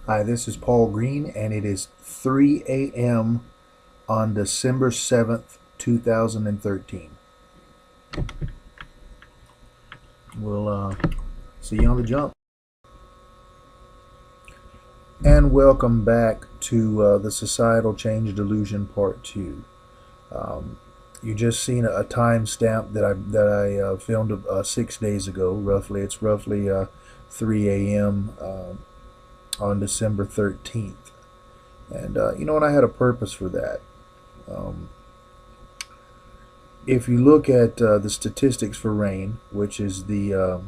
Hi, this is Paul Green, and it is 3 a.m. on December 7th, 2013. We'll see you on the jump. And welcome back to the Societal Change Delusion Part 2. Um, you just seen a timestamp that I filmed 6 days ago. It's roughly 3 a.m. On December 13th. And and I had a purpose for that. Um, if you look at the statistics for RAIN, which is the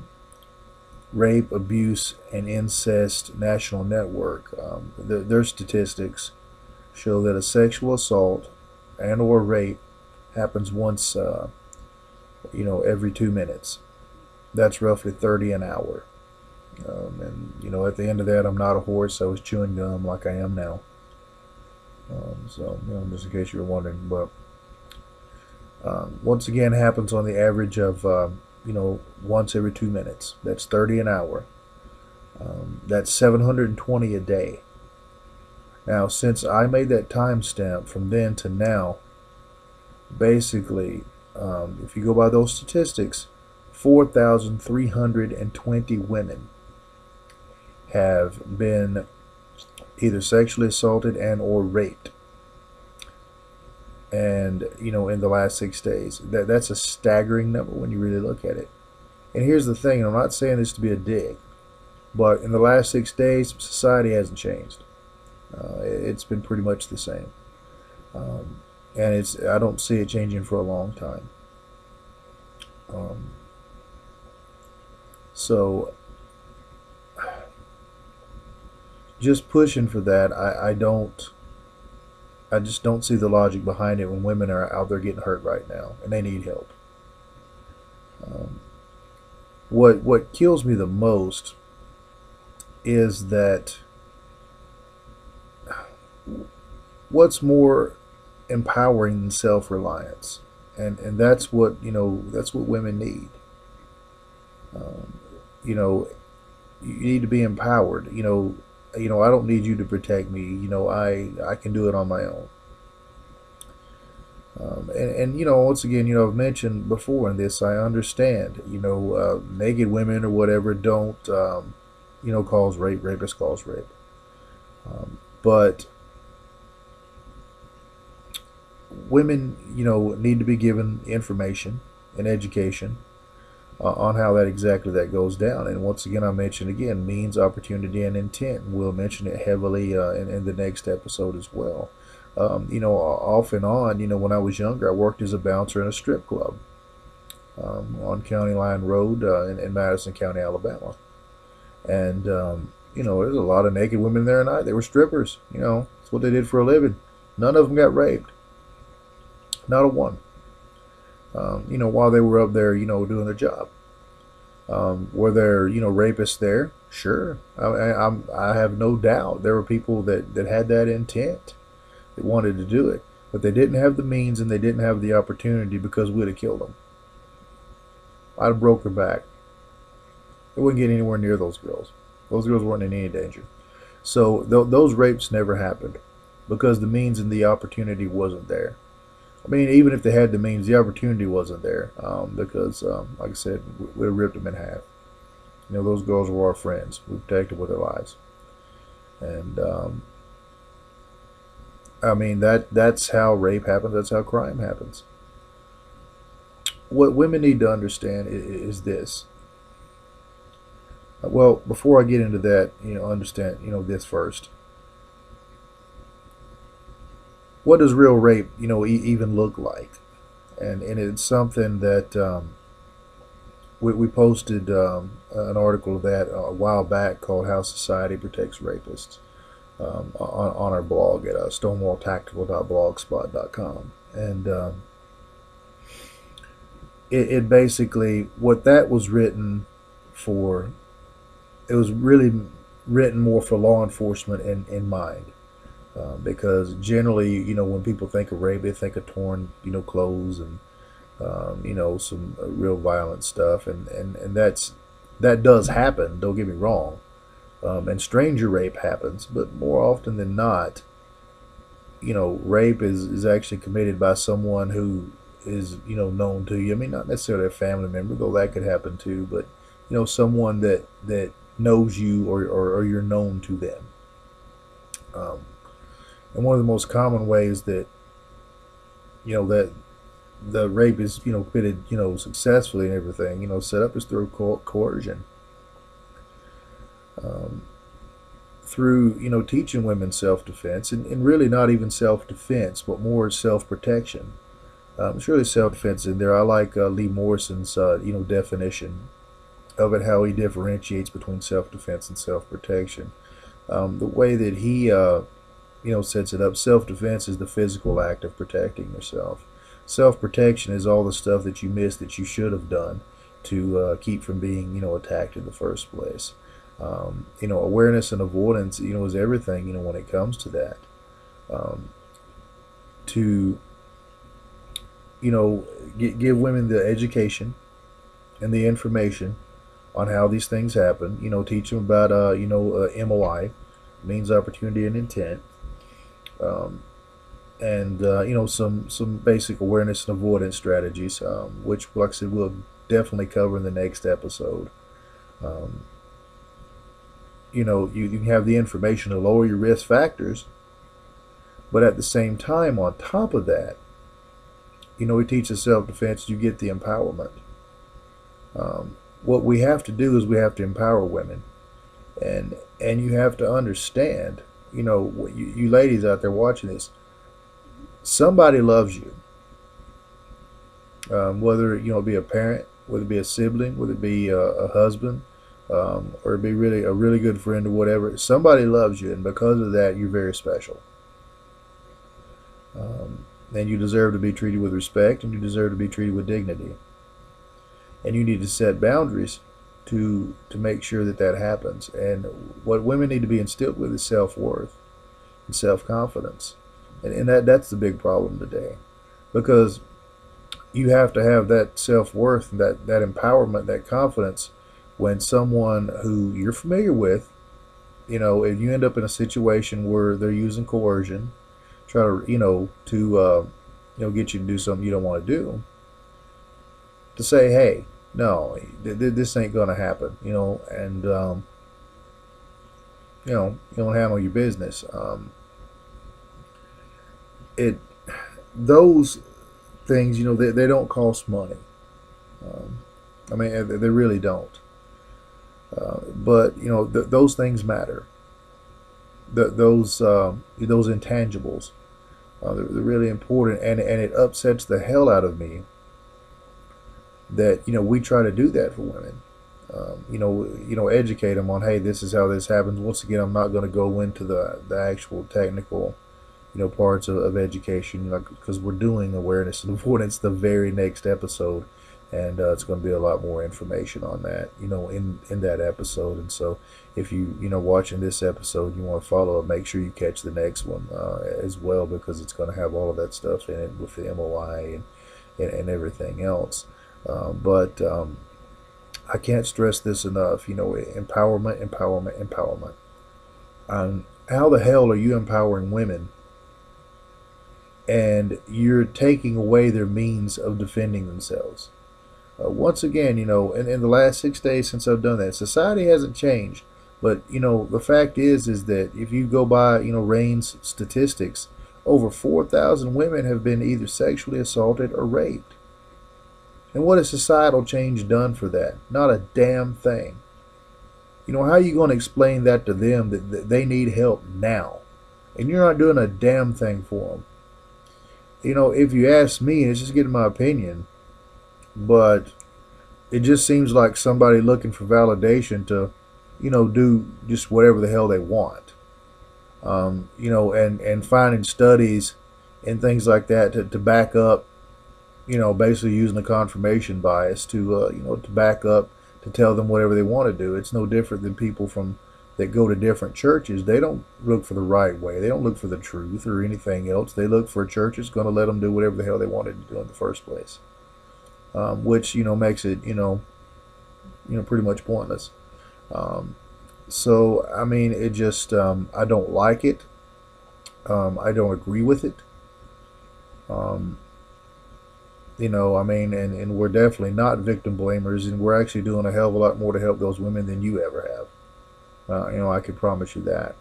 Rape, Abuse, and Incest National Network, their statistics show that a sexual assault and/or rape happens once, every 2 minutes. That's roughly 30 an hour. And at the end of that, I'm not a horse. I was chewing gum like I am now. Just in case you were wondering, but once again, happens on the average of once every 2 minutes. That's 30 an hour. That's 720 a day. Now, since I made that timestamp from then to now, basically, if you go by those statistics, 4,320 women have been either sexually assaulted and or raped, and in the last 6 days. That's a staggering number when you really look at it. And here's the thing, and I'm not saying this to be a dig, but in the last 6 days, society hasn't changed. It's been pretty much the same, and I don't see it changing for a long time. Um, so just pushing for that, I just don't see the logic behind it when women are out there getting hurt right now and they need help. Um, what kills me the most is that what's more empowering than self-reliance, and that's what women need. Um, you know, you need to be empowered. I don't need you to protect me. I can do it on my own. And once again, I've mentioned before in this, I understand. Naked women or whatever don't cause rape. Rapists cause rape. But women, need to be given information and education on how that goes down. And once again, I mention again means, opportunity, and intent. And we'll mention it heavily in the next episode as well. Off and on, when I was younger, I worked as a bouncer in a strip club on County Line Road in Madison County, Alabama. And there's a lot of naked women there at night. They were strippers. That's what they did for a living. None of them got raped. Not a one. While they were up there, doing their job. Were there, rapists there? Sure. I have no doubt there were people that had that intent, that wanted to do it, but they didn't have the means and they didn't have the opportunity because we'd have killed them. I'd have broke their back. They wouldn't get anywhere near those girls. Those girls weren't in any danger. So those rapes never happened because the means and the opportunity wasn't there. I mean, even if they had the means, the opportunity wasn't there because, like I said, we have ripped them in half. Those girls were our friends. We protected with their lives. And, I mean, that's how rape happens. That's how crime happens. What women need to understand is this. Well, before I get into that, understand, this first. What does real rape, even look like? And it's something that we posted an article of that a while back called "How Society Protects Rapists" on our blog at stonewalltactical.blogspot.com. And it basically, what that was written for, it was really written more for law enforcement in mind. Because generally, when people think of rape, they think of torn, clothes and, some real violent stuff. And that does happen, don't get me wrong. and stranger rape happens, but more often than not, rape is actually committed by someone who is, known to you. I mean, not necessarily a family member, though that could happen too, but, someone that knows you, or you're known to them. Um, and one of the most common ways that the rape is, committed, successfully and everything, set up is through coercion. Um, Through, teaching women self-defense, and really not even self-defense, but more self-protection. Surely self-defense in there. I like Lee Morrison's, definition of it, how he differentiates between self-defense and self-protection. The way that he, sets it up, self-defense is the physical act of protecting yourself. Self-protection is all the stuff that you missed that you should have done to keep from being, attacked in the first place. Awareness and avoidance, is everything, when it comes to that. To, give women the education and the information on how these things happen. Teach them about, MOI, means, opportunity, and intent. Um, and some basic awareness and avoidance strategies, which, like I said, we'll definitely cover in the next episode. Um, you have the information to lower your risk factors, but at the same time, on top of that, we teach the self-defense. You get the empowerment. What we have to do is we have to empower women, and you have to understand, you ladies out there watching this, somebody loves you. Whether it be a parent, whether it be a sibling, whether it be a husband, or be really a really good friend or whatever. Somebody loves you, and because of that, you're very special. And you deserve to be treated with respect, and you deserve to be treated with dignity. And you need to set boundaries to make sure that that happens. And what women need to be instilled with is self-worth and self-confidence. And that's the big problem today, because you have to have that self-worth, that empowerment, that confidence, when someone who you're familiar with, if you end up in a situation where they're using coercion, try to, get you to do something you don't want to do, to say, hey, no, this ain't going to happen, and, you don't handle your business. Those things, they don't cost money. I mean, they really don't. But those things matter. Those intangibles, they're really important, and it upsets the hell out of me that we try to do that for women. Educate them on, hey, this is how this happens. Once again, I'm not going to go into the actual technical parts of education, because we're doing awareness and avoidance the very next episode. And it's going to be a lot more information on that, in that episode. And so, if you watching this episode, you want to follow up, make sure you catch the next one as well, because it's going to have all of that stuff in it with the MOI and everything else. But I can't stress this enough. Empowerment, empowerment, empowerment. How the hell are you empowering women, and you're taking away their means of defending themselves? Once again, in the last 6 days since I've done that, society hasn't changed. But, the fact is that if you go by, RAIN's statistics, over 4,000 women have been either sexually assaulted or raped. And what has societal change done for that? Not a damn thing. How are you going to explain that to them, that they need help now, and you're not doing a damn thing for them? If you ask me, and it's just getting my opinion, but it just seems like somebody looking for validation to, do just whatever the hell they want. And finding studies and things like that to back up, basically using the confirmation bias to back up, to tell them whatever they want to do. It's no different than people that go to different churches. They don't look for the right way. They don't look for the truth or anything else. They look for a church that's going to let them do whatever the hell they wanted to do in the first place. Which makes it pretty much pointless. So I mean, it just I don't like it. I don't agree with it. Um, I mean, and we're definitely not victim blamers, and we're actually doing a hell of a lot more to help those women than you ever have. I can promise you that.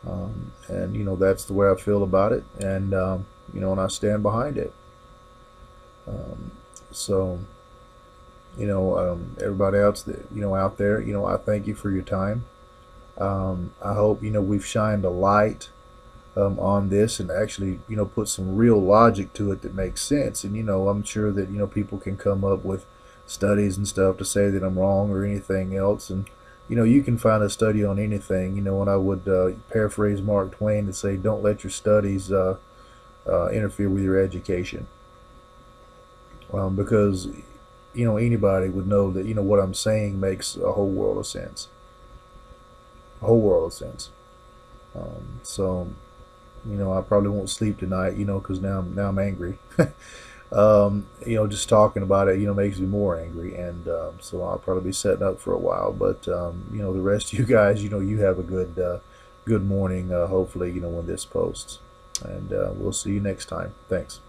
And that's the way I feel about it, and and I stand behind it. Um, so everybody else that out there, I thank you for your time. I hope we've shined a light on this and actually put some real logic to it that makes sense. And I'm sure that people can come up with studies and stuff to say that I'm wrong or anything else. And you can find a study on anything. And I would paraphrase Mark Twain to say, "Don't let your studies interfere with your education," because anybody would know that what I'm saying makes a whole world of sense. A whole world of sense. So I probably won't sleep tonight, because now I'm angry. Just talking about it, makes me more angry, and so I'll probably be setting up for a while. But the rest of you guys, you have a good morning. Hopefully, when this posts, and we'll see you next time. Thanks.